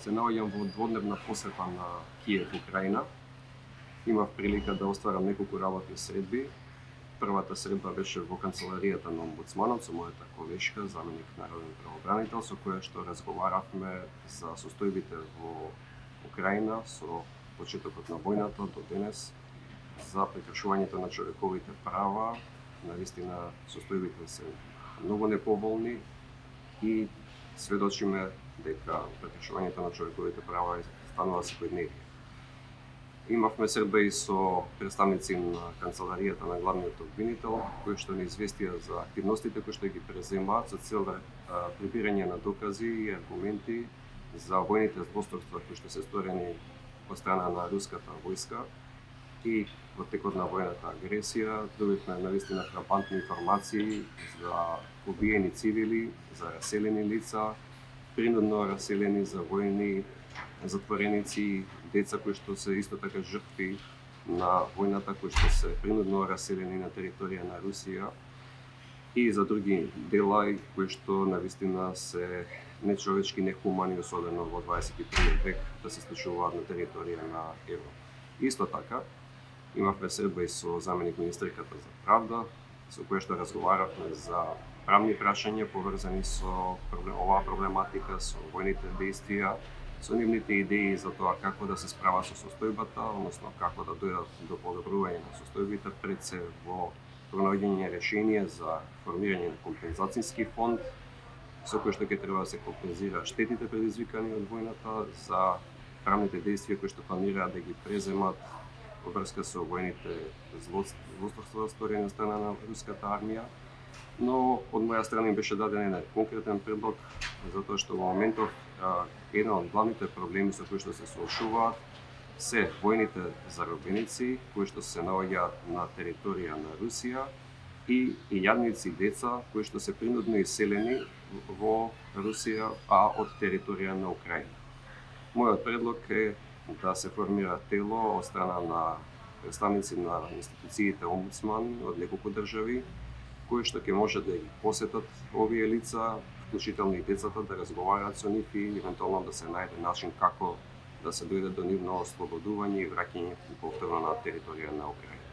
Се наоѓам во дводневна посета на Киев, Украина. Имав прилика да остварам неколку работни средби. Првата средба беше во канцеларијата на омбудсманот со мојата колешка, заменик народен правобранител, со која што разговаравме за состојбите во Украина со почетокот на војната до денес, за прекршувањето на човековите права. Навистина состојбите се многу неповолни и сведочиме дека прекршувањето на човековите права станува секојдневие. Имавме средба и со представници на канцеларијата на главниот обвинител, кои што ни известија за активностите кои што ги преземаат со цел прибирање на докази и аргументи за војните злосторства кои што се сторени од страна на руската војска и во текот на војната агресија. Добивме навистина фрапантни информации за убиени цивили, за раселени лица, принудно раселени, за војни затвореници, деца кои што се исто така жртви на војната, кои што се принудно раселени на територија на Русија, и за други дела кои што навистина се нечовечки, нехумани, особено во 21 век, да се случуваат на територија на Европа. Исто така, имавме средба и со заменик министерката за правда, со која што разговаравме за правни прашања поврзани со оваа проблематика, со војните дејствија, со нивните идеи за тоа како да се справа со состојбата, односно како да дојдат до подобрување на состојбите, пред се во пронаоѓање решение за формирање на компензацијски фонд, со кој што ќе треба да се компензира штетите предизвикани од војната, за правните дејствија кои што планираат да ги преземат во врска со војните злосторства сторени од страна на руската армија. Но од моја страна им беше даден еден конкретен предлог, затоа што во моментов еден од главните проблеми со кои што се соочуваат се војните заробеници кои што се наоѓаат на територија на Русија и јадници деца кои што се принудно иселени во Русија, а од територија на Украина. Мојот предлог е да се формира тело од страна на представници на институциите омбудсман од неколку држави, кои што ќе може да ги посетат овие лица, вклучително и децата, да разговараат со нив и евентуално да се најде начин како да се дојде до нивно ослободување и враќање повторно на територија на Украина.